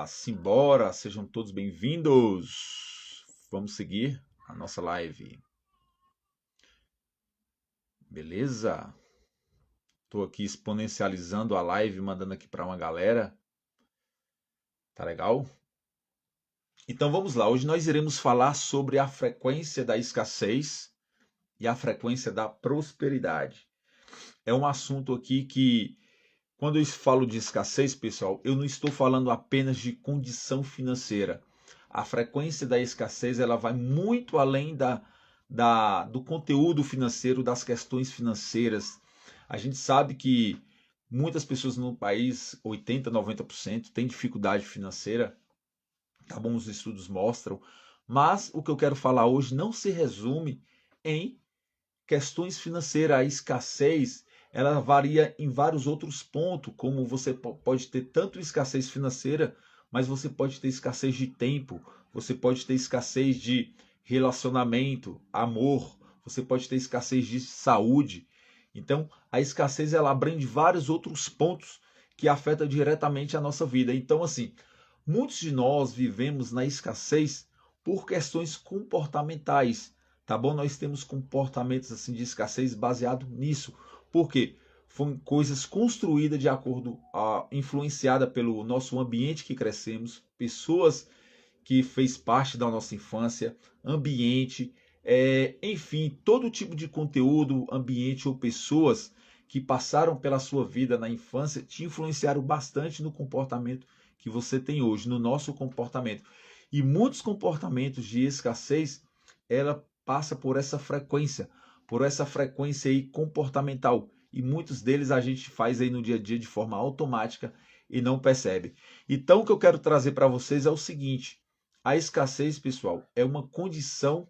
Simbora, sejam todos bem-vindos. Vamos seguir a nossa live. Beleza? Tô aqui exponencializando a live, mandando aqui para uma galera. Tá legal? Então vamos lá. Hoje nós iremos falar sobre a frequência da escassez e a frequência da prosperidade. É um assunto aqui que, quando eu falo de escassez, pessoal, eu não estou falando apenas de condição financeira. A frequência da escassez ela vai muito além do conteúdo financeiro, das questões financeiras. A gente sabe que muitas pessoas no país, 80, 90%, têm dificuldade financeira, tá bom? Os estudos mostram. Mas o que eu quero falar hoje não se resume em questões financeiras. A escassez ela varia em vários outros pontos, como você pode ter tanto escassez financeira, mas você pode ter escassez de tempo, você pode ter escassez de relacionamento, amor, você pode ter escassez de saúde. Então, a escassez ela abrange vários outros pontos que afetam diretamente a nossa vida. Então, assim, muitos de nós vivemos na escassez por questões comportamentais, tá bom? Nós temos comportamentos assim de escassez baseado nisso. Por quê? Foram coisas construídas de acordo influenciada pelo nosso ambiente que crescemos, pessoas que fez parte da nossa infância, ambiente, enfim, todo tipo de conteúdo, ambiente ou pessoas que passaram pela sua vida na infância te influenciaram bastante no comportamento que você tem hoje, no nosso comportamento. E muitos comportamentos de escassez, ela passa por essa frequência aí comportamental. E muitos deles a gente faz aí no dia a dia de forma automática e não percebe. Então, o que eu quero trazer para vocês é o seguinte: a escassez, pessoal, é uma condição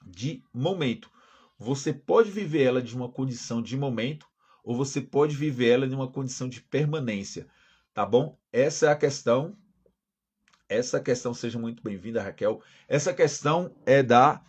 de momento. Você pode viver ela de uma condição de momento ou você pode viver ela de uma condição de permanência, tá bom? Essa é a questão. Essa questão, seja muito bem-vinda, Raquel. Essa questão é da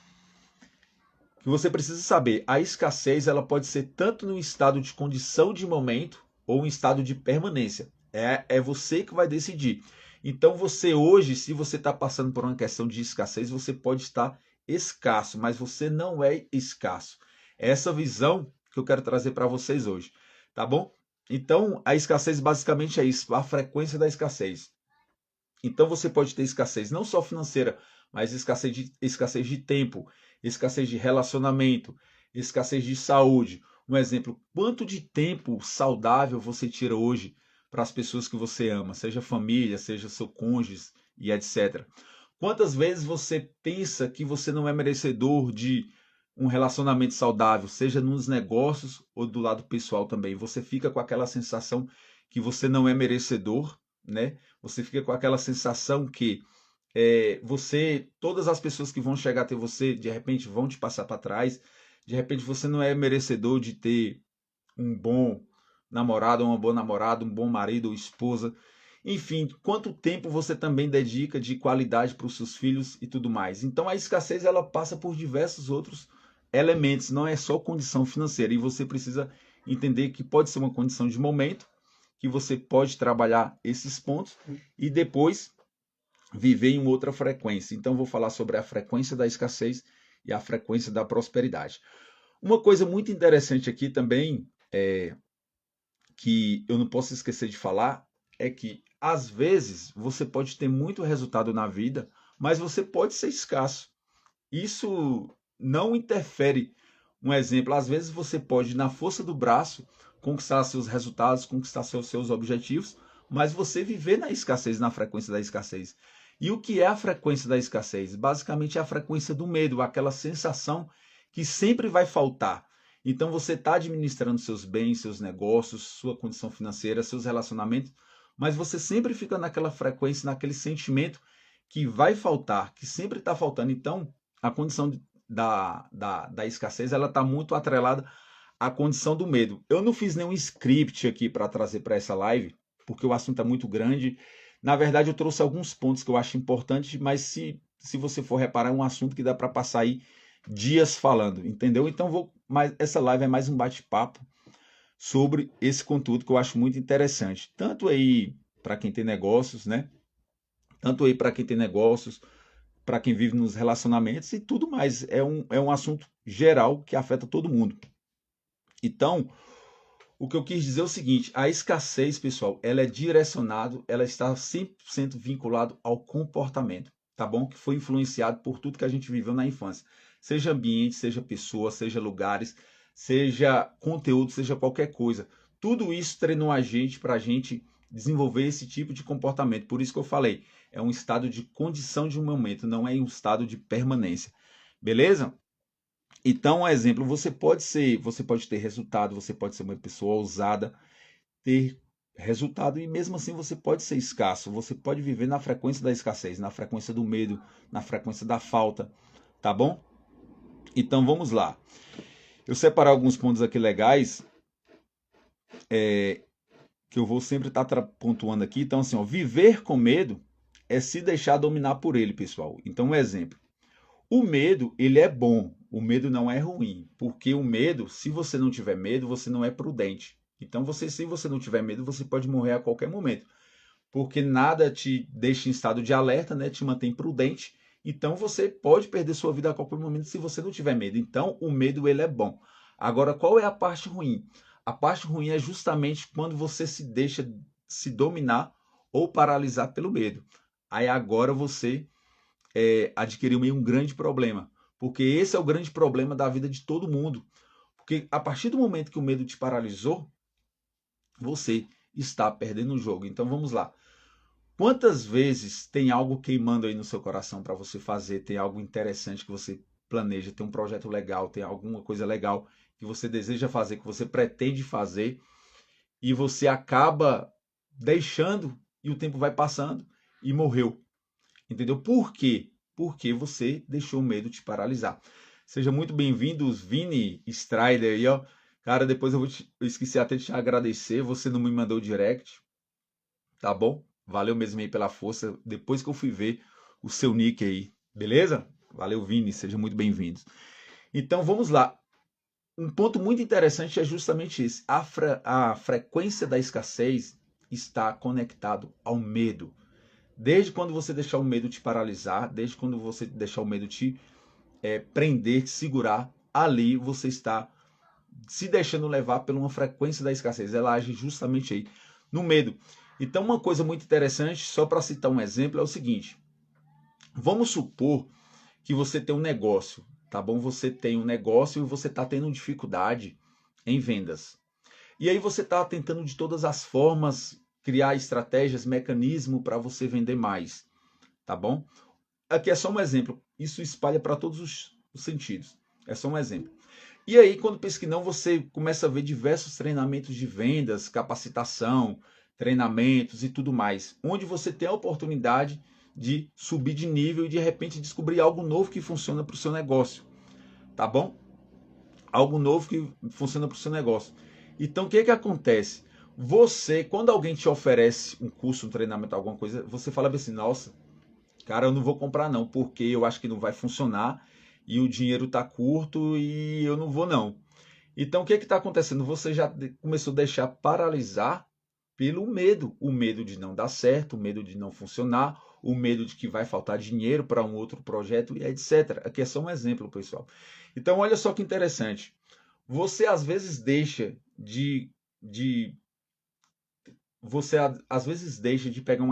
que você precisa saber. A escassez ela pode ser tanto no estado de condição de momento ou em estado de permanência. É você que vai decidir. Então você hoje, se você está passando por uma questão de escassez, você pode estar escasso, mas você não é escasso. É essa visão que eu quero trazer para vocês hoje, tá bom? Então a escassez basicamente é isso, a frequência da escassez. Então você pode ter escassez não só financeira, mas escassez de tempo, escassez de relacionamento, escassez de saúde. Um exemplo, quanto de tempo saudável você tira hoje para as pessoas que você ama, seja família, seja seu cônjuge e etc. Quantas vezes você pensa que você não é merecedor de um relacionamento saudável, seja nos negócios ou do lado pessoal também? Você fica com aquela sensação que você não é merecedor, né? Você fica com aquela sensação que todas as pessoas que vão chegar até você, de repente vão te passar para trás, de repente você não é merecedor de ter um bom namorado, uma boa namorada, um bom marido ou esposa. Enfim, quanto tempo você também dedica de qualidade para os seus filhos e tudo mais. Então a escassez ela passa por diversos outros elementos, não é só condição financeira. E você precisa entender que pode ser uma condição de momento, que você pode trabalhar esses pontos e depois viver em outra frequência. Então vou falar sobre a frequência da escassez e a frequência da prosperidade. Uma coisa muito interessante aqui também que eu não posso esquecer de falar é que às vezes você pode ter muito resultado na vida, mas você pode ser escasso. Isso não interfere. Um exemplo, às vezes você pode, na força do braço, conquistar seus resultados, conquistar seus objetivos, mas você viver na escassez, na frequência da escassez. E o que é a frequência da escassez? Basicamente é a frequência do medo, aquela sensação que sempre vai faltar. Então você está administrando seus bens, seus negócios, sua condição financeira, seus relacionamentos, mas você sempre fica naquela frequência, naquele sentimento que vai faltar, que sempre está faltando. Então, a condição da escassez ela está muito atrelada à condição do medo. Eu não fiz nenhum script aqui para trazer para essa live, porque o assunto é muito grande. Na verdade, eu trouxe alguns pontos que eu acho importantes, mas se você for reparar, é um assunto que dá para passar aí dias falando, entendeu? Então, mas essa live é mais um bate-papo sobre esse conteúdo que eu acho muito interessante. Tanto aí para quem tem negócios, né? Tanto aí para quem tem negócios, para quem vive nos relacionamentos e tudo mais. É um assunto geral que afeta todo mundo. Então, o que eu quis dizer é o seguinte, a escassez, pessoal, ela é direcionada, ela está 100% vinculado ao comportamento, tá bom? Que foi influenciado por tudo que a gente viveu na infância. Seja ambiente, seja pessoa, seja lugares, seja conteúdo, seja qualquer coisa. Tudo isso treinou a gente para a gente desenvolver esse tipo de comportamento. Por isso que eu falei, é um estado de condição de um momento, não é um estado de permanência. Beleza? Então, um exemplo, você pode ter resultado, você pode ser uma pessoa ousada, ter resultado e mesmo assim você pode ser escasso, você pode viver na frequência da escassez, na frequência do medo, na frequência da falta, tá bom? Então vamos lá. Eu separei alguns pontos aqui legais, que eu vou sempre estar pontuando aqui. Então assim, ó, viver com medo é se deixar dominar por ele, pessoal. Então um exemplo. O medo, ele é bom, o medo não é ruim, porque o medo, se você não tiver medo, você não é prudente. Então, se você não tiver medo, você pode morrer a qualquer momento, porque nada te deixa em estado de alerta, né? Te mantém prudente. Então, você pode perder sua vida a qualquer momento se você não tiver medo. Então, o medo, ele é bom. Agora, qual é a parte ruim? A parte ruim é justamente quando você se deixa se dominar ou paralisar pelo medo. Aí agora você adquiriu meio um grande problema. Porque esse é o grande problema da vida de todo mundo. Porque a partir do momento que o medo te paralisou, você está perdendo o jogo. Então vamos lá. Quantas vezes tem algo queimando aí no seu coração para você fazer, tem algo interessante que você planeja, tem um projeto legal, tem alguma coisa legal que você deseja fazer, que você pretende fazer, e você acaba deixando e o tempo vai passando e morreu. Entendeu? Por quê? Porque você deixou o medo te paralisar. Seja muito bem-vindo, Vini Strider aí, ó. Cara, depois eu esqueci até de te agradecer, você não me mandou direct, tá bom? Valeu mesmo aí pela força, depois que eu fui ver o seu nick aí, beleza? Valeu, Vini, seja muito bem-vindo. Então, vamos lá. Um ponto muito interessante é justamente esse. A frequência da escassez está conectado ao medo. Desde quando você deixar o medo te paralisar, desde quando você deixar o medo te prender, te segurar, ali você está se deixando levar por uma frequência da escassez. Ela age justamente aí, no medo. Então, uma coisa muito interessante, só para citar um exemplo, é o seguinte. Vamos supor que você tem um negócio, tá bom? Você tem um negócio e você está tendo dificuldade em vendas. E aí você está tentando de todas as formas criar estratégias, mecanismo para você vender mais, tá bom? Aqui é só um exemplo. Isso espalha para todos os sentidos. É só um exemplo. E aí, quando pensa que não, você começa a ver diversos treinamentos de vendas, capacitação, treinamentos e tudo mais, onde você tem a oportunidade de subir de nível e de repente descobrir algo novo que funciona para o seu negócio, tá bom? Algo novo que funciona para o seu negócio. Então, o que que acontece? Você, quando alguém te oferece um curso, um treinamento, alguma coisa, você fala assim, nossa, cara, eu não vou comprar não, porque eu acho que não vai funcionar e o dinheiro está curto e eu não vou não. Então, o que está acontecendo? Você já começou a deixar paralisar pelo medo. O medo de não dar certo, o medo de não funcionar, o medo de que vai faltar dinheiro para um outro projeto e etc. Aqui é só um exemplo, pessoal. Então, olha só que interessante. Você às vezes deixa você às vezes deixa de pegar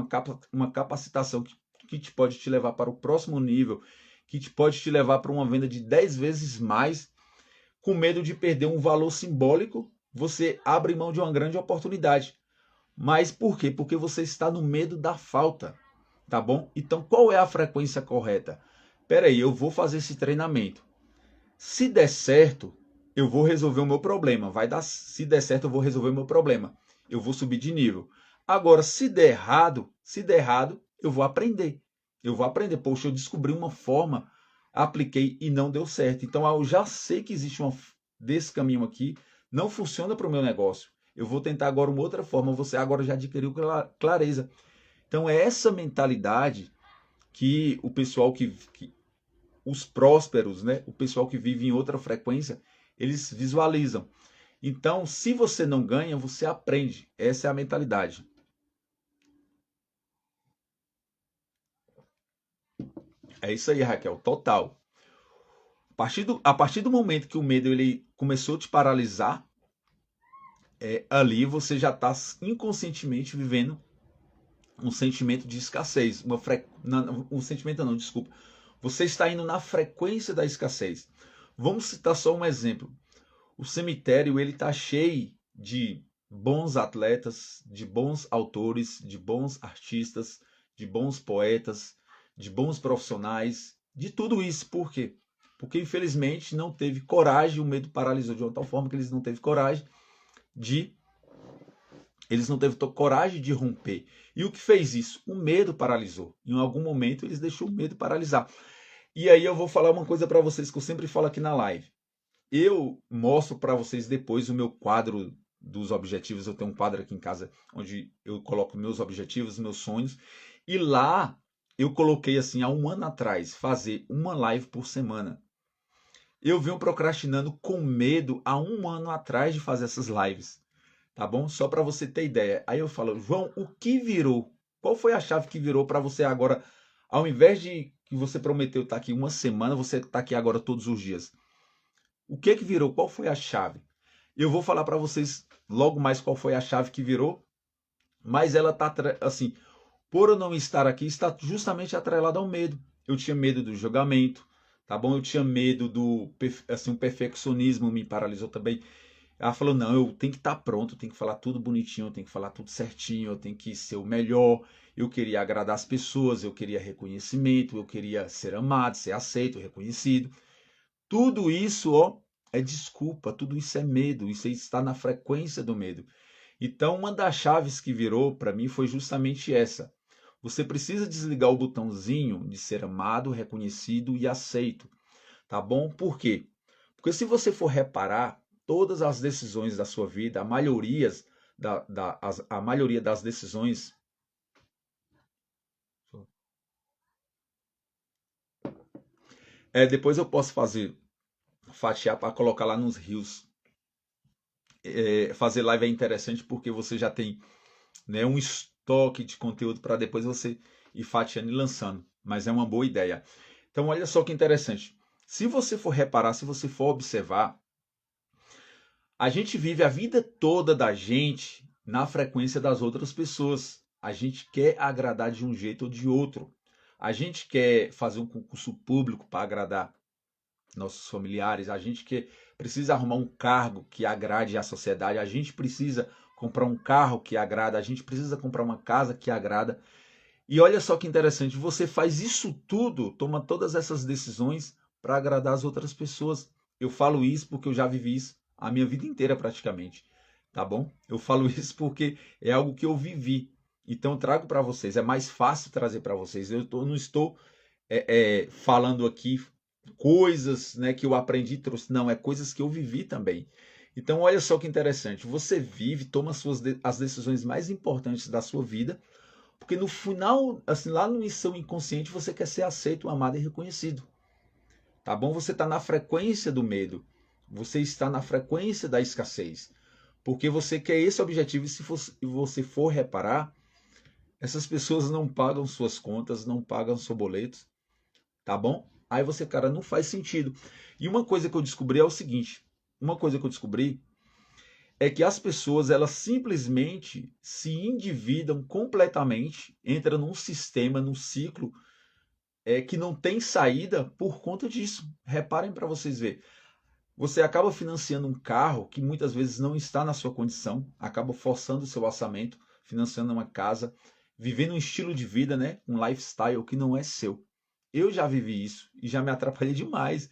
uma capacitação que te pode te levar para o próximo nível, que te pode te levar para uma venda de 10 vezes mais, com medo de perder um valor simbólico, você abre mão de uma grande oportunidade. Mas por quê? Porque você está no medo da falta, tá bom? Então, qual é a frequência correta? Espera aí, eu vou fazer esse treinamento. Se der certo, eu vou resolver o meu problema. Se der certo, eu vou resolver o meu problema. Eu vou subir de nível. Agora, se der errado, eu vou aprender. Eu vou aprender. Poxa, eu descobri uma forma, apliquei e não deu certo. Então, eu já sei que existe desse caminho aqui, não funciona para o meu negócio. Eu vou tentar agora uma outra forma. Você agora já adquiriu clareza. Então, é essa mentalidade que o pessoal os prósperos, né? O pessoal que vive em outra frequência, eles visualizam. Então, se você não ganha, você aprende. Essa é a mentalidade. É isso aí, Raquel, total. A partir do momento que o medo ele começou a te paralisar, ali você já está inconscientemente vivendo um sentimento de escassez. Um sentimento não, desculpa. Você está indo na frequência da escassez. Vamos citar só um exemplo. O cemitério ele está cheio de bons atletas, de bons autores, de bons artistas, de bons poetas, de bons profissionais, de tudo isso. Por quê? Porque infelizmente não teve coragem, o medo paralisou de uma tal forma que eles não teve coragem de romper. E o que fez isso? O medo paralisou. Em algum momento eles deixou o medo paralisar. E aí eu vou falar uma coisa para vocês que eu sempre falo aqui na live. Eu mostro para vocês depois o meu quadro dos objetivos. Eu tenho um quadro aqui em casa onde eu coloco meus objetivos, meus sonhos. E lá eu coloquei assim, há um ano atrás, fazer uma live por semana. Eu venho procrastinando com medo há um ano atrás de fazer essas lives. Tá bom? Só para você ter ideia. Aí eu falo, João, o que virou? Qual foi a chave que virou para você agora, ao invés de que você prometeu estar aqui uma semana, você está aqui agora todos os dias? O que virou? Qual foi a chave? Eu vou falar para vocês logo mais qual foi a chave que virou, mas ela tá assim, por eu não estar aqui, está justamente atrelada ao medo. Eu tinha medo do julgamento, tá bom? Eu tinha medo do, assim, o perfeccionismo me paralisou também. Ela falou, não, eu tenho que estar pronto, eu tenho que falar tudo bonitinho, eu tenho que falar tudo certinho, eu tenho que ser o melhor, eu queria agradar as pessoas, eu queria reconhecimento, eu queria ser amado, ser aceito, reconhecido. Tudo isso, ó, é desculpa, tudo isso é medo, isso aí está na frequência do medo. Então, uma das chaves que virou para mim foi justamente essa. Você precisa desligar o botãozinho de ser amado, reconhecido e aceito, tá bom? Por quê? Porque se você for reparar, todas as decisões da sua vida, a maioria das decisões. Depois eu posso fatiar para colocar lá nos rios. Fazer live é interessante porque você já tem, né, um estoque de conteúdo para depois você ir fatiando e lançando. Mas é uma boa ideia. Então, olha só que interessante. Se você for reparar, se você for observar, a gente vive a vida toda da gente na frequência das outras pessoas. A gente quer agradar de um jeito ou de outro. A gente quer fazer um concurso público para agradar nossos familiares. A gente precisa arrumar um cargo que agrade a sociedade. A gente precisa comprar um carro que agrada. A gente precisa comprar uma casa que agrada. E olha só que interessante, você faz isso tudo, toma todas essas decisões para agradar as outras pessoas. Eu falo isso porque eu já vivi isso a minha vida inteira praticamente, tá bom? Eu falo isso porque é algo que eu vivi. Então eu trago para vocês, é mais fácil trazer para vocês. Não estou falando aqui coisas, né, que eu aprendi e trouxe, não, é coisas que eu vivi também. Então olha só que interessante, você vive, toma as decisões mais importantes da sua vida, porque no final, assim, lá no seu inconsciente, você quer ser aceito, amado e reconhecido. Tá bom? Você está na frequência do medo. Você está na frequência da escassez. Porque você quer esse objetivo e se você for reparar, essas pessoas não pagam suas contas, não pagam seus boletos. Tá bom? Aí você, cara, não faz sentido. E uma coisa que eu descobri é o seguinte. Uma coisa que eu descobri é que as pessoas, elas simplesmente se endividam completamente, entram num sistema, num ciclo que não tem saída por conta disso. Reparem para vocês verem. Você acaba financiando um carro que muitas vezes não está na sua condição, acaba forçando o seu orçamento, financiando uma casa, vivendo um estilo de vida, né, um lifestyle que não é seu. Eu já vivi isso e já me atrapalhei demais,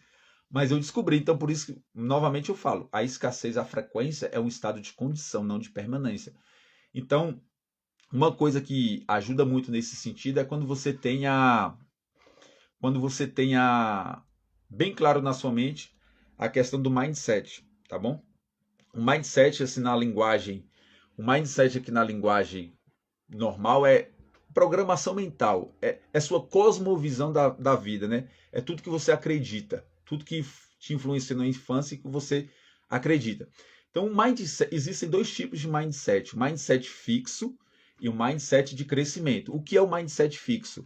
mas eu descobri, então por isso que, novamente eu falo, a escassez, a frequência é um estado de condição, não de permanência. Então, uma coisa que ajuda muito nesse sentido é quando você tenha bem claro na sua mente a questão do mindset, tá bom? O mindset assim o mindset aqui na linguagem normal é programação mental, é sua cosmovisão da vida, né? É tudo que você acredita, tudo que te influenciou na infância e que você acredita. Então, existem dois tipos de mindset: o mindset fixo e o mindset de crescimento. O que é o mindset fixo?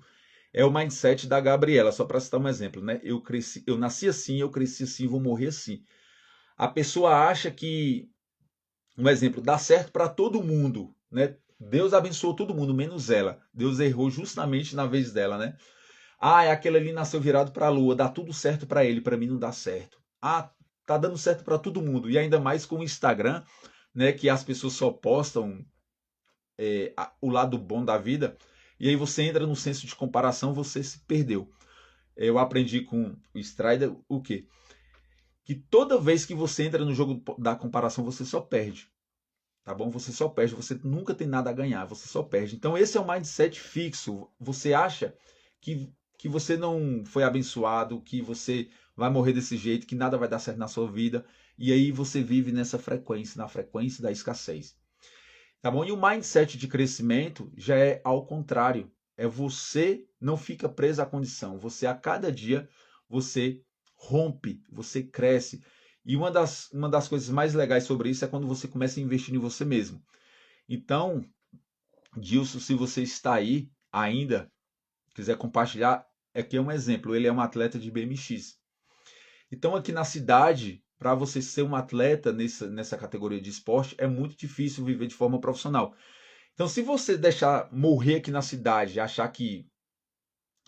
É o mindset da Gabriela, só para citar um exemplo, né? Eu nasci assim, eu cresci assim, vou morrer assim. A pessoa acha que, um exemplo, dá certo para todo mundo, né? Deus abençoou todo mundo, menos ela. Deus errou justamente na vez dela, né? Ah, é aquele ali nasceu virado para a lua, dá tudo certo para ele, para mim não dá certo. Ah, tá dando certo para todo mundo. E ainda mais com o Instagram, né, que as pessoas só postam o lado bom da vida. E aí você entra no senso de comparação, você se perdeu. Eu aprendi com o Strider o quê? Que toda vez que você entra no jogo da comparação, você só perde. Tá bom? Você só perde, você nunca tem nada a ganhar, você só perde. Então esse é o mindset fixo. Você acha que você não foi abençoado, que você vai morrer desse jeito, que nada vai dar certo na sua vida, e aí você vive nessa frequência, na frequência da escassez. Tá bom? E o mindset de crescimento já é ao contrário. É você não fica preso à condição. Você a cada dia você rompe, você cresce. E uma das coisas mais legais sobre isso é quando você começa a investir em você mesmo. Então, Dilson, se você está aí ainda, quiser compartilhar, aqui é um exemplo. Ele é um atleta de BMX. Então, aqui na cidade, para você ser um atleta nessa categoria de esporte, é muito difícil viver de forma profissional. Então, se você deixar morrer aqui na cidade, achar que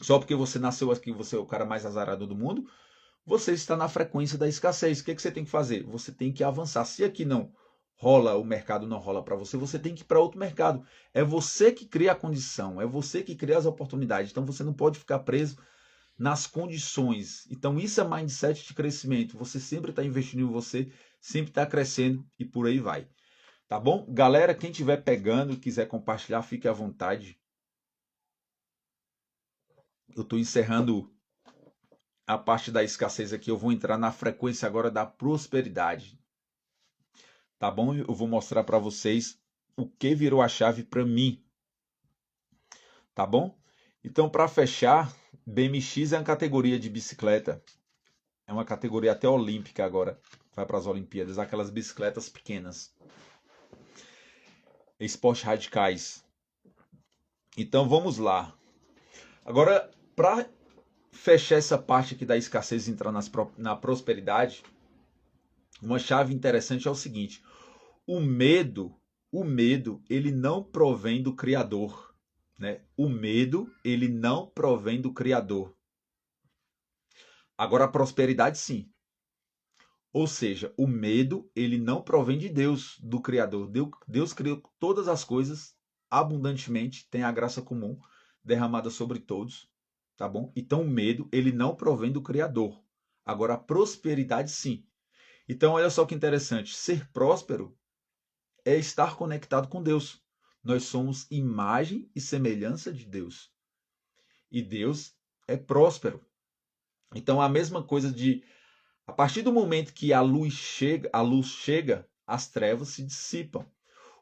só porque você nasceu aqui, você é o cara mais azarado do mundo, você está na frequência da escassez. O que você tem que fazer? Você tem que avançar. Se aqui não rola, o mercado não rola para você, você tem que ir para outro mercado. É você que cria a condição, é você que cria as oportunidades. Então, você não pode ficar preso nas condições. Então, isso é mindset de crescimento. Você sempre está investindo em você, sempre está crescendo e por aí vai. Tá bom? Galera, quem estiver pegando e quiser compartilhar, fique à vontade. Eu estou encerrando a parte da escassez aqui. Eu vou entrar na frequência agora da prosperidade. Tá bom? Eu vou mostrar para vocês o que virou a chave para mim. Tá bom? Então, para fechar, BMX é uma categoria de bicicleta. É uma categoria até olímpica agora. Vai para as Olimpíadas. Aquelas bicicletas pequenas. Esportes radicais. Então, vamos lá. Agora, para fechar essa parte aqui da escassez e entrar na prosperidade, uma chave interessante é o seguinte: o medo, ele não provém do Criador, né? O medo, ele não provém do Criador. Agora a prosperidade sim. Ou seja, o medo, ele não provém de Deus, do Criador. Deus criou todas as coisas abundantemente, tem a graça comum derramada sobre todos, tá bom? Então o medo, ele não provém do Criador. Agora a prosperidade sim. Então olha só que interessante, ser próspero é estar conectado com Deus. Nós somos imagem e semelhança de Deus. E Deus é próspero. Então a mesma coisa de a partir do momento que a luz chega, as trevas se dissipam.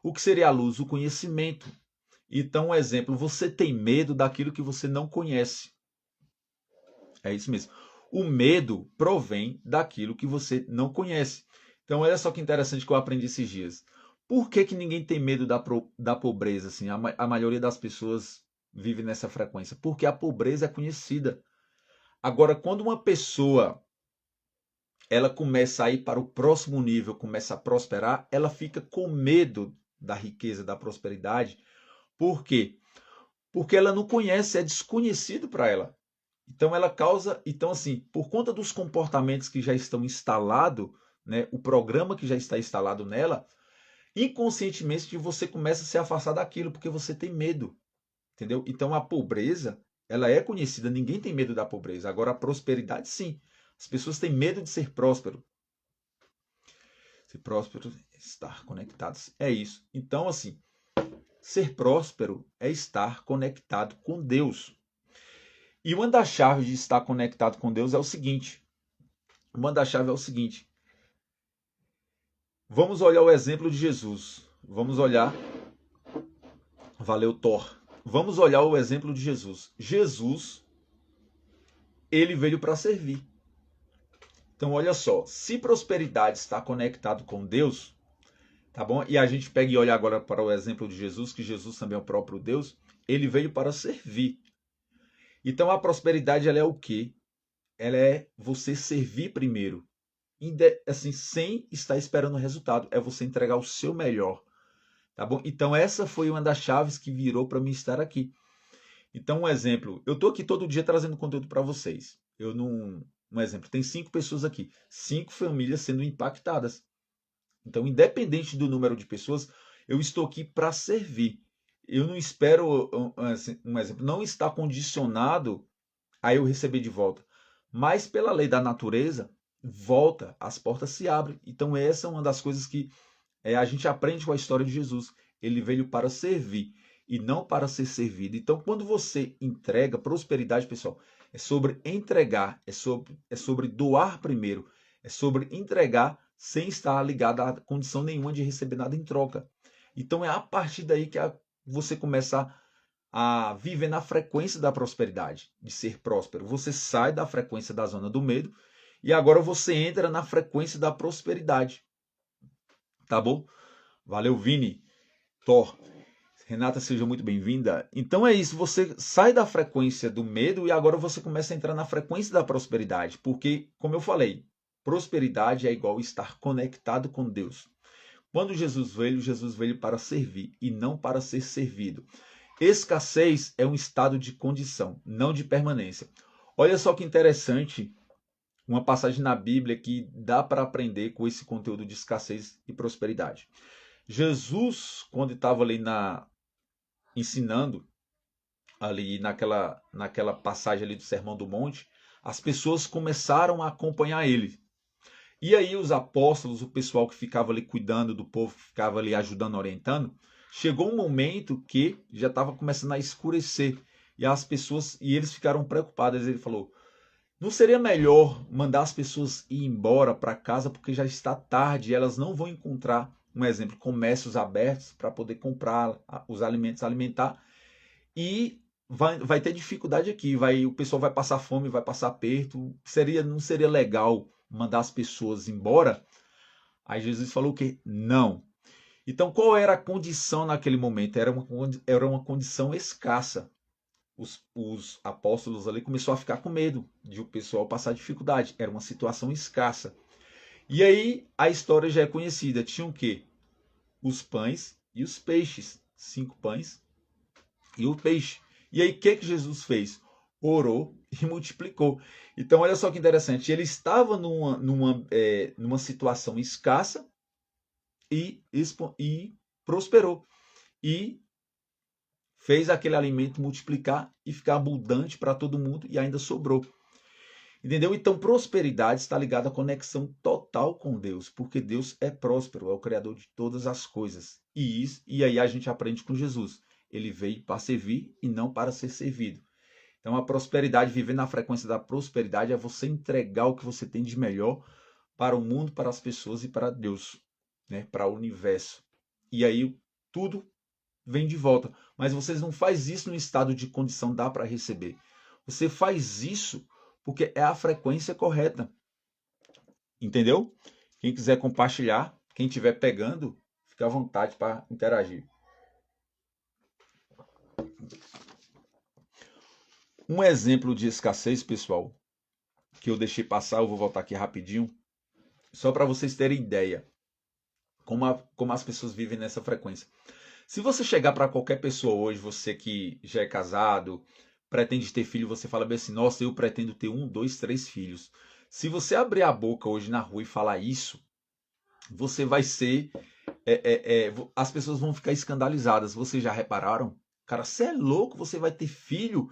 O que seria a luz? O conhecimento. Então, um exemplo, você tem medo daquilo que você não conhece. É isso mesmo. O medo provém daquilo que você não conhece. Então, olha só que interessante que eu aprendi esses dias. Por que ninguém tem medo da pobreza? Assim? A maioria das pessoas vive nessa frequência. Porque a pobreza é conhecida. Agora, quando uma pessoa ela começa a ir para o próximo nível, começa a prosperar, ela fica com medo da riqueza, da prosperidade. Por quê? Porque ela não conhece, é desconhecido para ela. Então ela causa, então assim, por conta dos comportamentos que já estão instalados, né, o programa que já está instalado nela, inconscientemente você começa a se afastar daquilo porque você tem medo, entendeu? Então a pobreza, ela é conhecida, ninguém tem medo da pobreza. Agora a prosperidade sim. As pessoas têm medo de ser próspero. Ser próspero, estar conectados, é isso. Então assim, ser próspero é estar conectado com Deus. E uma das chaves de estar conectado com Deus é o seguinte. Vamos olhar o exemplo de Jesus. Vamos olhar. Valeu, Thor. Vamos olhar o exemplo de Jesus. Jesus, ele veio para servir. Então, olha só. Se prosperidade está conectado com Deus, tá bom? E a gente pega e olha agora para o exemplo de Jesus, que Jesus também é o próprio Deus. Ele veio para servir. Então a prosperidade ela é o quê? Ela é você servir primeiro, assim, sem estar esperando o resultado. É você entregar o seu melhor, tá bom? Então essa foi uma das chaves que virou para mim estar aqui. Então um exemplo, eu tô aqui todo dia trazendo conteúdo para vocês. Eu não, um exemplo, tem 5 pessoas aqui, 5 famílias sendo impactadas. Então, independente do número de pessoas, eu estou aqui para servir. Eu não espero, assim, um exemplo, não está condicionado a eu receber de volta. Mas pela lei da natureza, volta, as portas se abrem. Então essa é uma das coisas que a gente aprende com a história de Jesus. Ele veio para servir e não para ser servido. Então quando você entrega prosperidade, pessoal, é sobre entregar, é sobre doar primeiro, é sobre entregar sem estar ligado a condição nenhuma de receber nada em troca. Então é a partir daí que você começa a viver na frequência da prosperidade, de ser próspero. Você sai da frequência da zona do medo e agora você entra na frequência da prosperidade. Tá bom? Valeu, Vini. Thor. Renata, seja muito bem-vinda. Então é isso, você sai da frequência do medo e agora você começa a entrar na frequência da prosperidade, porque, como eu falei, prosperidade é igual estar conectado com Deus. Quando Jesus veio para servir e não para ser servido. Escassez é um estado de condição, não de permanência. Olha só que interessante, uma passagem na Bíblia que dá para aprender com esse conteúdo de escassez e prosperidade. Jesus, quando estava ali ensinando, ali naquela passagem ali do Sermão do Monte, as pessoas começaram a acompanhar ele. E aí os apóstolos, o pessoal que ficava ali cuidando do povo, que ficava ali ajudando, orientando, chegou um momento que já estava começando a escurecer e eles ficaram preocupados. Ele falou: "Não seria melhor mandar as pessoas ir embora para casa porque já está tarde, e elas não vão encontrar, um exemplo, comércios abertos para poder comprar os alimentos, alimentar e vai ter dificuldade aqui, o pessoal vai passar fome, vai passar aperto, não seria legal mandar as pessoas embora?" Aí Jesus falou o quê? Não. Então, qual era a condição naquele momento? Era uma condição escassa. Os apóstolos ali começaram a ficar com medo de o pessoal passar dificuldade. Era uma situação escassa. E aí a história já é conhecida. Tinha o quê? Os pães e os peixes. 5 pães e o peixe. E aí o que Jesus fez? Orou e multiplicou. Então, olha só que interessante. Ele estava numa situação escassa e prosperou. E fez aquele alimento multiplicar e ficar abundante para todo mundo e ainda sobrou. Entendeu? Então, prosperidade está ligada à conexão total com Deus, porque Deus é próspero, é o Criador de todas as coisas. E aí a gente aprende com Jesus. Ele veio para servir e não para ser servido. Então, a prosperidade, viver na frequência da prosperidade, é você entregar o que você tem de melhor para o mundo, para as pessoas e para Deus, né? Para o universo. E aí tudo vem de volta. Mas vocês não faz isso no estado de condição dá para receber. Você faz isso porque é a frequência correta. Entendeu? Quem quiser compartilhar, quem estiver pegando, fique à vontade para interagir. Um exemplo de escassez, pessoal, que eu deixei passar, eu vou voltar aqui rapidinho, só para vocês terem ideia como as pessoas vivem nessa frequência. Se você chegar para qualquer pessoa hoje, você que já é casado, pretende ter filho, você fala bem assim: nossa, eu pretendo ter 1, 2, 3 filhos. Se você abrir a boca hoje na rua e falar isso, você vai ser. As pessoas vão ficar escandalizadas. Vocês já repararam? Cara, você é louco, você vai ter filho?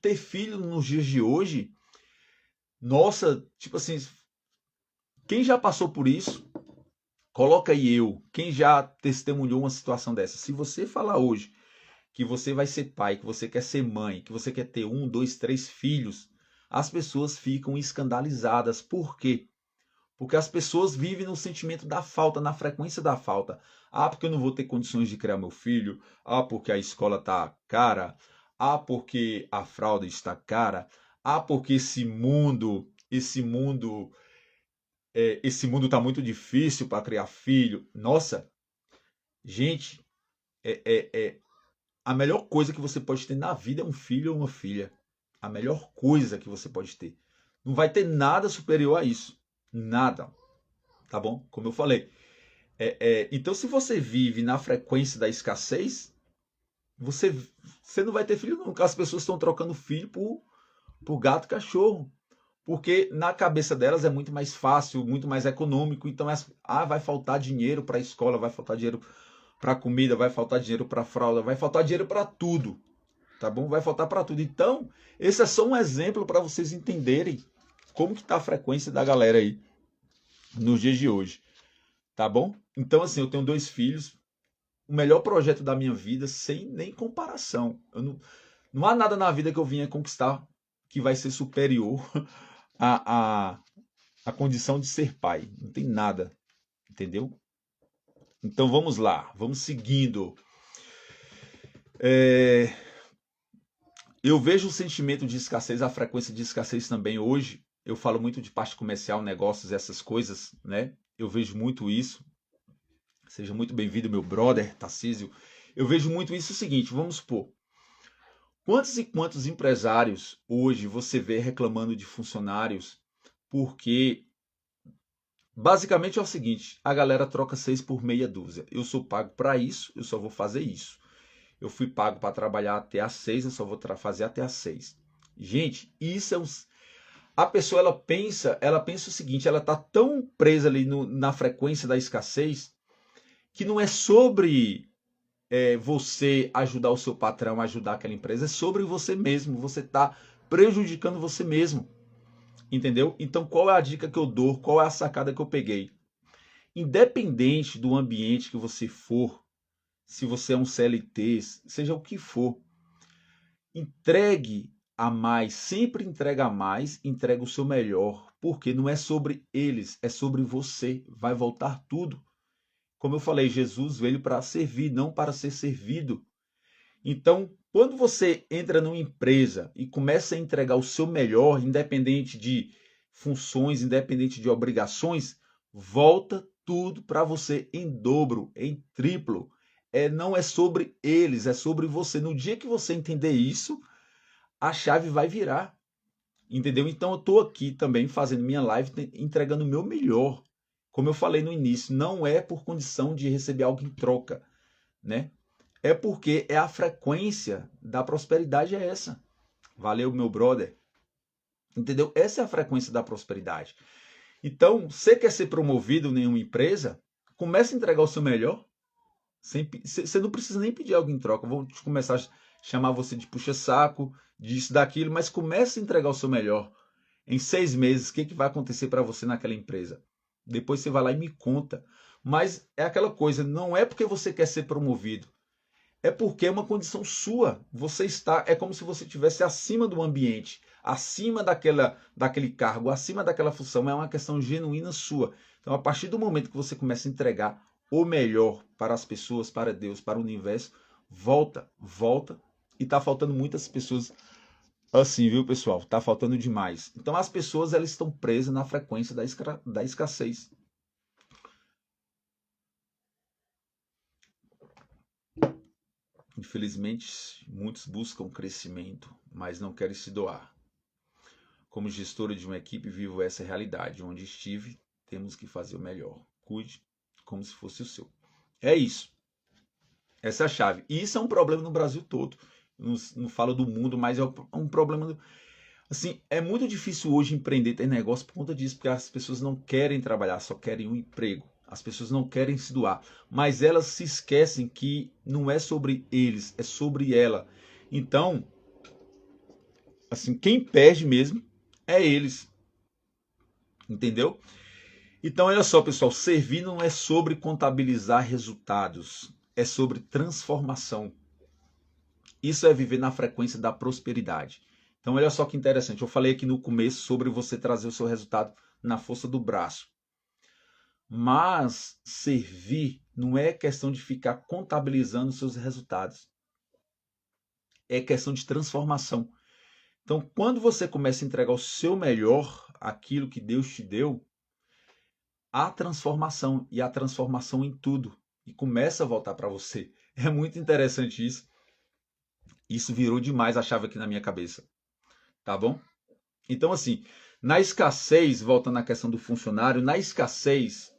Ter filho nos dias de hoje? Nossa, tipo assim, quem já passou por isso? Coloca aí quem já testemunhou uma situação dessa? Se você falar hoje que você vai ser pai, que você quer ser mãe, que você quer ter 1, 2, 3 filhos, as pessoas ficam escandalizadas. Por quê? Porque as pessoas vivem no sentimento da falta, na frequência da falta. Ah, porque eu não vou ter condições de criar meu filho. Ah, porque a escola está cara. Ah, porque a fralda está cara. Ah, porque esse mundo está muito difícil para criar filho. Nossa, gente, é, é, é, a melhor coisa que você pode ter na vida é um filho ou uma filha. A melhor coisa que você pode ter. Não vai ter nada superior a isso. Nada. Tá bom? Como eu falei. Então, se você vive na frequência da escassez, você não vai ter filho nunca. As pessoas estão trocando filho por gato e cachorro. Porque na cabeça delas é muito mais fácil, muito mais econômico. Então, vai faltar dinheiro para a escola, vai faltar dinheiro para comida, vai faltar dinheiro para fralda, vai faltar dinheiro para tudo. Tá bom? Vai faltar para tudo. Então, esse é só um exemplo para vocês entenderem como que tá a frequência da galera aí nos dias de hoje. Tá bom? Então, assim, eu tenho 2 filhos. O melhor projeto da minha vida, sem nem comparação. Não há nada na vida que eu vinha conquistar que vai ser superior à condição de ser pai. Não tem nada. Entendeu? Então vamos lá. Vamos seguindo. Eu vejo o sentimento de escassez, a frequência de escassez também hoje. Eu falo muito de parte comercial, negócios, essas coisas, né? Eu vejo muito isso. Seja muito bem-vindo, meu brother, Tarcísio. Eu vejo muito isso o seguinte, vamos supor. Quantos e quantos empresários hoje você vê reclamando de funcionários porque basicamente é o seguinte, a galera troca 6 por meia dúzia. Eu sou pago para isso, eu só vou fazer isso. Eu fui pago para trabalhar até às 6, eu só vou fazer até às 6. Gente, isso é a pessoa ela pensa o seguinte, ela está tão presa ali na frequência da escassez que não é sobre você ajudar o seu patrão, ajudar aquela empresa, é sobre você mesmo. Você está prejudicando você mesmo. Entendeu? Então, qual é a dica que eu dou? Qual é a sacada que eu peguei? Independente do ambiente que você for, se você é um CLT, seja o que for, entregue a mais, sempre entrega a mais, entrega o seu melhor, porque não é sobre eles, é sobre você. Vai voltar tudo. Como eu falei, Jesus veio para servir, não para ser servido. Então, quando você entra numa empresa e começa a entregar o seu melhor, independente de funções, independente de obrigações, volta tudo para você em dobro, em triplo. Não é sobre eles, é sobre você. No dia que você entender isso, a chave vai virar. Entendeu? Então, eu estou aqui também fazendo minha live, entregando o meu melhor. Como eu falei no início, não é por condição de receber algo em troca, né? É porque a frequência da prosperidade é essa. Valeu, meu brother. Entendeu? Essa é a frequência da prosperidade. Então, você quer ser promovido em uma empresa, comece a entregar o seu melhor. Você não precisa nem pedir algo em troca. Eu vou começar a chamar você de puxa-saco, disso, daquilo, mas comece a entregar o seu melhor. Em 6 meses, o que vai acontecer para você naquela empresa? Depois você vai lá e me conta. Mas é aquela coisa, não é porque você quer ser promovido. É porque é uma condição sua. Você está, é como se você estivesse acima do ambiente, acima daquele cargo, acima daquela função. É uma questão genuína sua. Então, a partir do momento que você começa a entregar o melhor para as pessoas, para Deus, para o universo, volta. E está faltando muitas pessoas assim, viu, pessoal? Está faltando demais. Então, as pessoas elas estão presas na frequência da escassez. Infelizmente, muitos buscam crescimento, mas não querem se doar. Como gestora de uma equipe, vivo essa realidade. Onde estive, temos que fazer o melhor. Cuide como se fosse o seu. É isso. Essa é a chave. E isso é um problema no Brasil todo. Não falo do mundo, mas é um problema. Assim, é muito difícil hoje empreender, ter negócio por conta disso, porque as pessoas não querem trabalhar, só querem um emprego. As pessoas não querem se doar, mas elas se esquecem que não é sobre eles, é sobre ela. Então, assim, quem perde mesmo é eles. Entendeu? Então, olha só, pessoal, servir não é sobre contabilizar resultados, é sobre transformação. Isso é viver na frequência da prosperidade. Então, olha só que interessante. Eu falei aqui no começo sobre você trazer o seu resultado na força do braço. Mas servir não é questão de ficar contabilizando seus resultados. É questão de transformação. Então, quando você começa a entregar o seu melhor, aquilo que Deus te deu, há transformação. E há transformação em tudo. E começa a voltar para você. É muito interessante isso. Isso virou demais a chave aqui na minha cabeça, tá bom? Então, assim, na escassez, voltando à questão do funcionário, na escassez,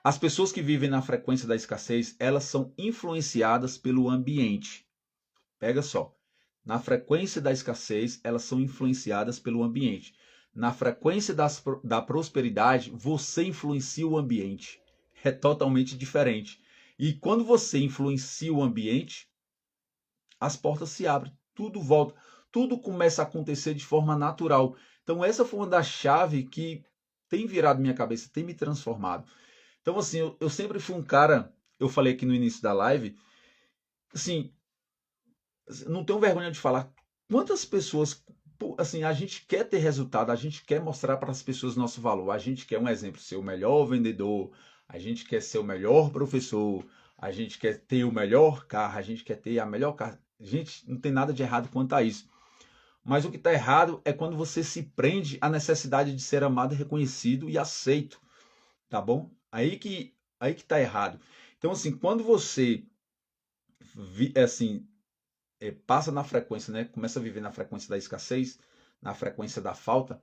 as pessoas que vivem na frequência da escassez, elas são influenciadas pelo ambiente. Pega só. Na frequência da escassez, elas são influenciadas pelo ambiente. Na frequência da prosperidade, você influencia o ambiente. É totalmente diferente. E quando você influencia o ambiente, as portas se abrem, tudo volta, tudo começa a acontecer de forma natural. Então essa foi uma das chaves que tem virado minha cabeça, tem me transformado. Então assim, eu sempre fui um cara, eu falei aqui no início da live, assim, não tenho vergonha de falar quantas pessoas, assim, a gente quer ter resultado, a gente quer mostrar para as pessoas nosso valor, a gente quer um exemplo, ser o melhor vendedor, a gente quer ser o melhor professor, a gente quer ter o melhor carro, a gente quer ter a melhor casa. Gente, não tem nada de errado quanto a isso. Mas o que está errado é quando você se prende à necessidade de ser amado, reconhecido e aceito, tá bom? Aí que está errado. Então, assim, quando você assim, passa na frequência, né? Começa a viver na frequência da escassez, na frequência da falta,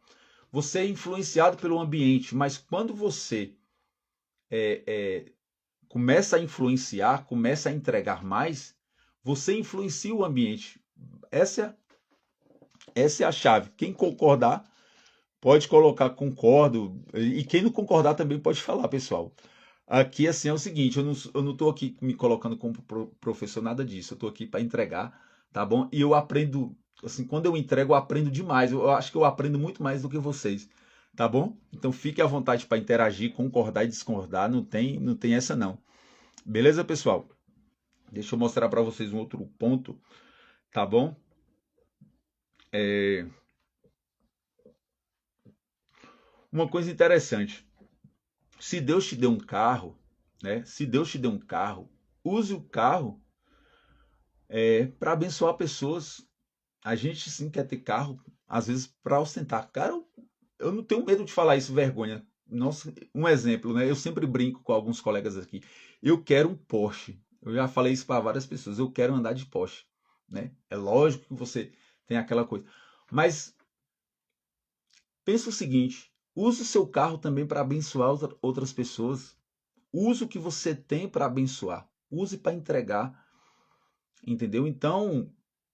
você é influenciado pelo ambiente, mas quando você começa a influenciar, começa a entregar mais, você influencia o ambiente. Essa é a chave. Quem concordar, pode colocar concordo. E quem não concordar também pode falar, pessoal. Aqui, assim, é o seguinte, eu não tô aqui me colocando como professor, nada disso. Eu tô aqui para entregar, tá bom? E eu aprendo, assim, quando eu entrego, eu aprendo demais. Eu acho que eu aprendo muito mais do que vocês, tá bom? Então fique à vontade para interagir, concordar e discordar. Não tem essa não. Beleza, pessoal? Deixa eu mostrar para vocês um outro ponto, tá bom? Uma coisa interessante. Se Deus te deu um carro, né? Se Deus te deu um carro, use o carro para abençoar pessoas. A gente sim quer ter carro, às vezes para ostentar. Cara, eu não tenho medo de falar isso, vergonha. Nossa, um exemplo, né? Eu sempre brinco com alguns colegas aqui. Eu quero um Porsche. Eu já falei isso para várias pessoas. Eu quero andar de Porsche, né? É lógico que você tem aquela coisa. Mas pensa o seguinte: use o seu carro também para abençoar outras pessoas. Use o que você tem para abençoar. Use para entregar. Entendeu? Então,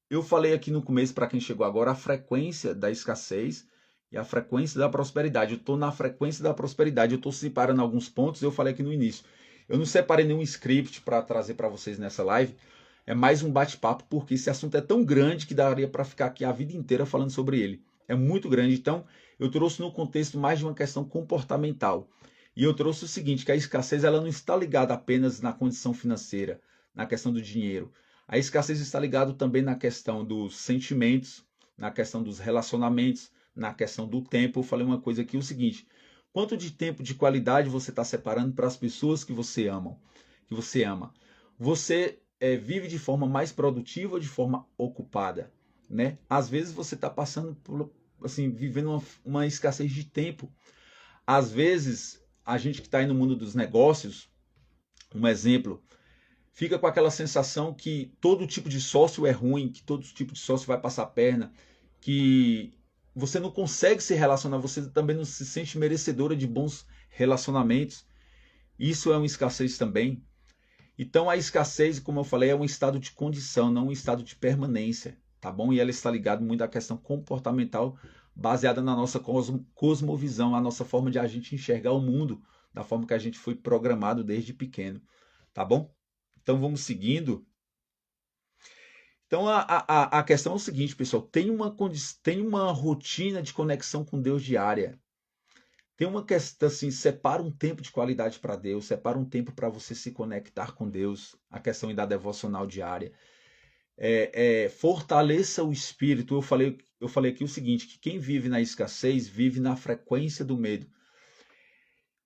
eu falei aqui no começo, para quem chegou agora, a frequência da escassez e a frequência da prosperidade. Eu estou na frequência da prosperidade. Eu estou separando alguns pontos, eu falei aqui no início. Eu não separei nenhum script para trazer para vocês nessa live. É mais um bate-papo, porque esse assunto é tão grande que daria para ficar aqui a vida inteira falando sobre ele. É muito grande. Então, eu trouxe no contexto mais de uma questão comportamental. E eu trouxe o seguinte, que a escassez ela não está ligada apenas na condição financeira, na questão do dinheiro. A escassez está ligada também na questão dos sentimentos, na questão dos relacionamentos, na questão do tempo. Eu falei uma coisa aqui, o seguinte: quanto de tempo de qualidade você está separando para as pessoas que você ama? Você vive de forma mais produtiva ou de forma ocupada, né? Às vezes você está passando por, assim, vivendo uma escassez de tempo. Às vezes a gente que está aí no mundo dos negócios, um exemplo, fica com aquela sensação que todo tipo de sócio é ruim, que todo tipo de sócio vai passar a perna, que você não consegue se relacionar, você também não se sente merecedora de bons relacionamentos. Isso é uma escassez também. Então a escassez, como eu falei, é um estado de condição, não um estado de permanência, tá bom? E ela está ligada muito à questão comportamental, baseada na nossa cosmovisão, a nossa forma de a gente enxergar o mundo, da forma que a gente foi programado desde pequeno, tá bom? Então vamos seguindo. Então a questão é o seguinte, pessoal: tem uma rotina de conexão com Deus diária. Tem uma questão assim, separa um tempo de qualidade para Deus, separa um tempo para você se conectar com Deus, a questão da devocional diária. Fortaleça o espírito. Eu falei aqui o seguinte, que quem vive na escassez vive na frequência do medo.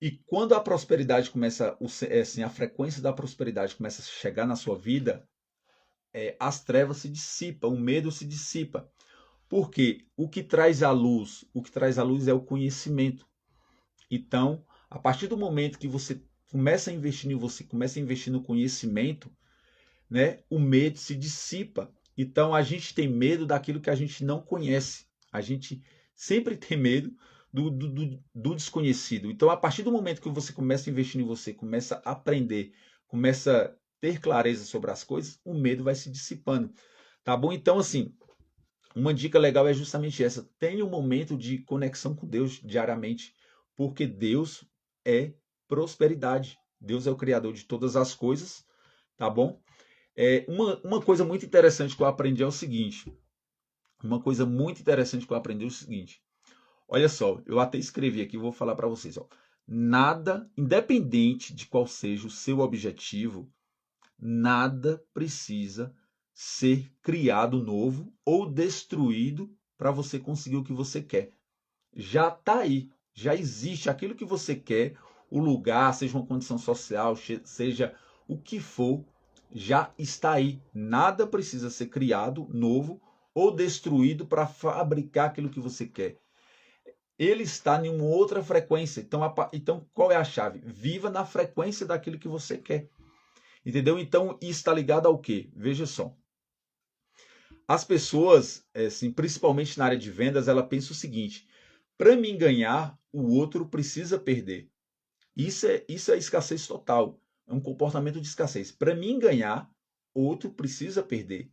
E quando a prosperidade começa, assim, a frequência da prosperidade começa a chegar na sua vida, as trevas se dissipam, o medo se dissipa. Porque o que traz a luz é o conhecimento. Então, a partir do momento que você começa a investir em você, começa a investir no conhecimento, né, o medo se dissipa Então a gente tem medo daquilo que a gente não conhece. A gente sempre tem medo do desconhecido. Então, a partir do momento que você começa a investir em você, começa a aprender, começa a ter clareza sobre as coisas, o medo vai se dissipando. Tá bom? Então, assim, uma dica legal é justamente essa. Tenha um momento de conexão com Deus diariamente, porque Deus é prosperidade. Deus é o criador de todas as coisas, tá bom? Uma coisa muito interessante que eu aprendi é o seguinte. Uma coisa muito interessante que eu aprendi é o seguinte. Olha só, eu até escrevi aqui, vou falar para vocês. Ó. Nada, independente de qual seja o seu objetivo, nada precisa ser criado novo ou destruído para você conseguir o que você quer. Já está aí, já existe aquilo que você quer, o lugar, seja uma condição social, seja o que for, já está aí. Nada precisa ser criado novo ou destruído para fabricar aquilo que você quer. Ele está em uma outra frequência. Então, qual é a chave? Viva na frequência daquilo que você quer. Entendeu? Então, isso está ligado ao quê? Veja só. As pessoas, assim, principalmente na área de vendas, ela pensa o seguinte: para mim ganhar, o outro precisa perder. Isso é escassez total. É um comportamento de escassez. Para mim ganhar, outro precisa perder.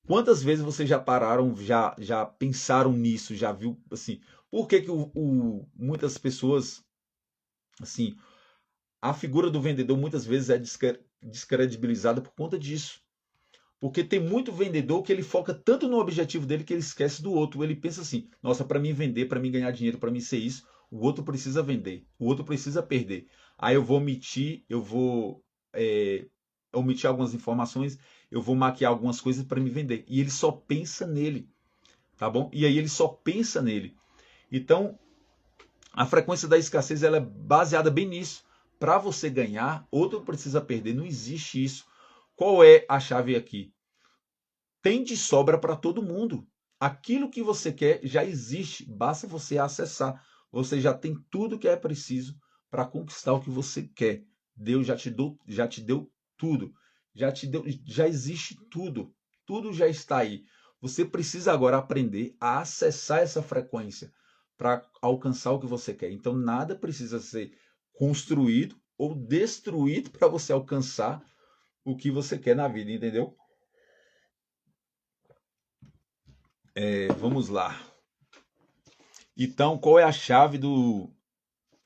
Quantas vezes vocês já pararam, já pensaram nisso, já viu assim? Por que muitas pessoas, assim, a figura do vendedor muitas vezes é descredibilizada por conta disso? Porque tem muito vendedor que ele foca tanto no objetivo dele que ele esquece do outro. Ele pensa assim: nossa, para mim vender, para mim ganhar dinheiro, para mim ser isso, o outro precisa vender, o outro precisa perder. Aí eu vou omitir algumas informações, eu vou maquiar algumas coisas para me vender. E ele só pensa nele, tá bom? E aí ele só pensa nele. Então, a frequência da escassez ela é baseada bem nisso. Para você ganhar, outro precisa perder. Não existe isso. Qual é a chave aqui? Tem de sobra para todo mundo. Aquilo que você quer já existe, basta você acessar. Você já tem tudo que é preciso para conquistar o que você quer. Deus já te deu tudo. Já existe tudo. Tudo já está aí. Você precisa agora aprender a acessar essa frequência para alcançar o que você quer. Então nada precisa ser construído ou destruído para você alcançar o que você quer na vida, entendeu? Vamos lá. Então, qual é a chave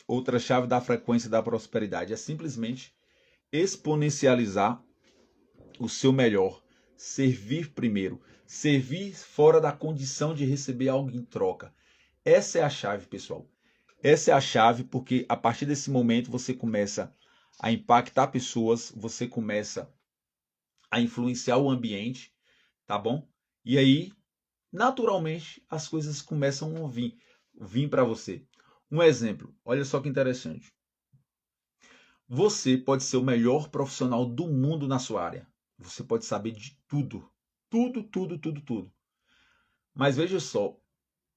outra chave da frequência da prosperidade? É simplesmente exponencializar o seu melhor, servir primeiro, servir fora da condição de receber algo em troca. Essa é a chave, pessoal. Essa é a chave porque a partir desse momento você começa a impactar pessoas, você começa a influenciar o ambiente, tá bom? E aí naturalmente as coisas começam a vir para você. Um exemplo, olha só que interessante. Você pode ser o melhor profissional do mundo na sua área. Você pode saber de tudo. Tudo, tudo, tudo, tudo. Mas veja só,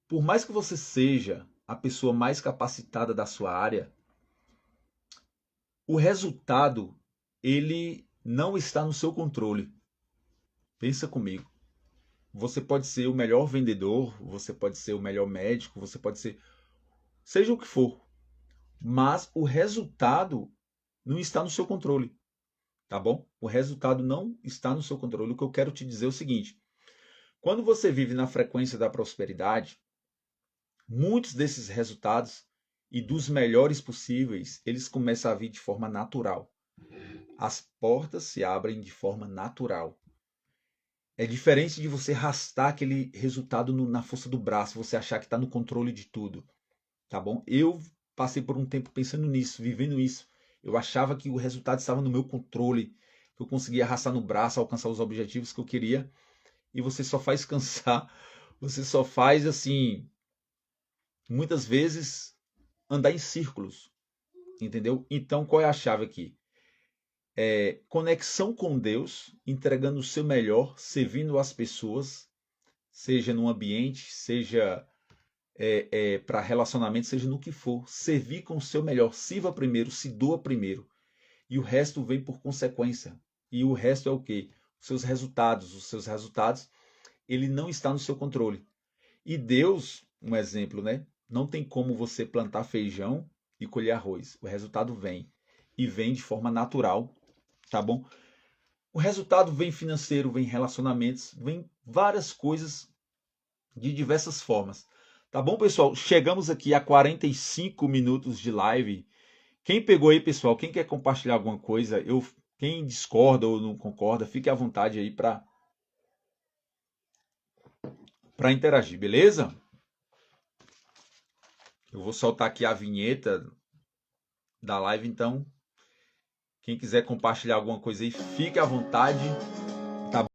por mais que você seja a pessoa mais capacitada da sua área, o resultado, ele não está no seu controle. Pensa comigo. Você pode ser o melhor vendedor, você pode ser o melhor médico, você pode ser seja o que for, mas o resultado não está no seu controle, tá bom? O resultado não está no seu controle. O que eu quero te dizer é o seguinte: quando você vive na frequência da prosperidade, muitos desses resultados e dos melhores possíveis, eles começam a vir de forma natural. As portas se abrem de forma natural. É diferente de você arrastar aquele resultado na força do braço, você achar que está no controle de tudo. Tá bom? Eu passei por um tempo pensando nisso, vivendo isso. Eu achava que o resultado estava no meu controle, que eu conseguia arrastar no braço, alcançar os objetivos que eu queria, e você só faz cansar, você só faz assim, muitas vezes andar em círculos, entendeu? Então, qual é a chave aqui? Conexão com Deus, entregando o seu melhor, servindo as pessoas, seja no ambiente, seja para relacionamento, seja no que for. Servir com o seu melhor. Sirva primeiro, se doa primeiro. E o resto vem por consequência. E o resto é o quê? seus resultados. Os seus resultados, ele não está no seu controle. E Deus, um exemplo, né? Não tem como você plantar feijão e colher arroz. O resultado vem. E vem de forma natural, tá bom? O resultado vem financeiro, vem relacionamentos, vem várias coisas de diversas formas. Tá bom, pessoal? Chegamos aqui a 45 minutos de live. Quem pegou aí, pessoal? Quem quer compartilhar alguma coisa? Quem discorda ou não concorda, fique à vontade aí para interagir, beleza? Eu vou soltar aqui a vinheta da live, então quem quiser compartilhar alguma coisa aí, fique à vontade. Tá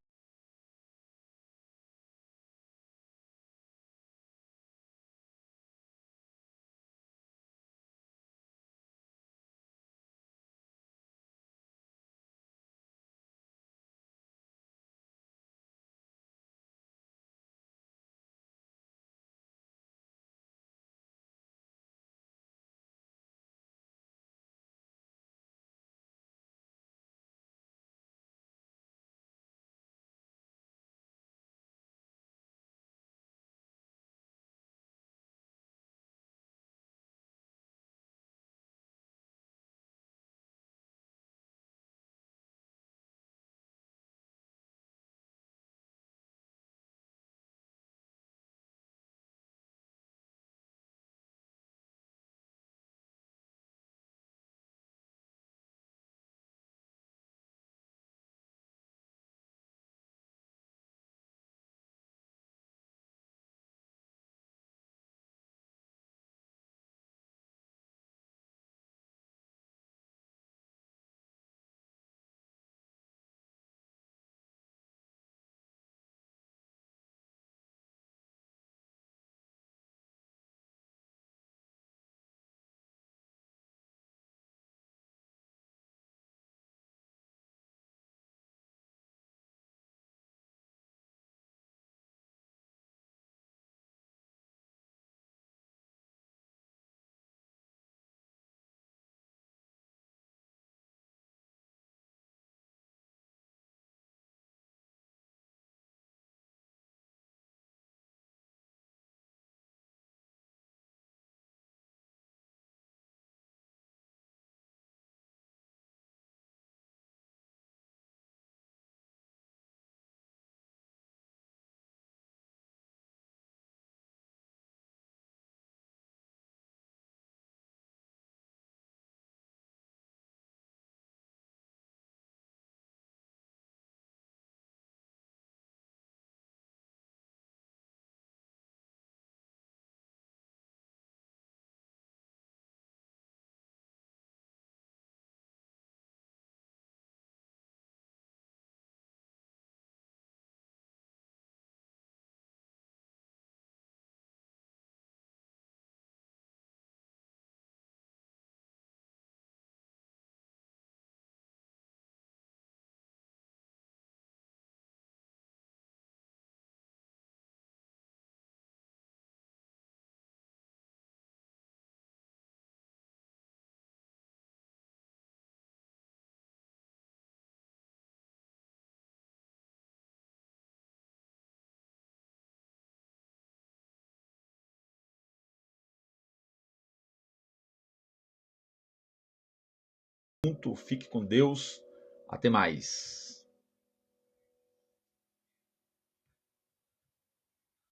junto, fique com Deus. Até mais.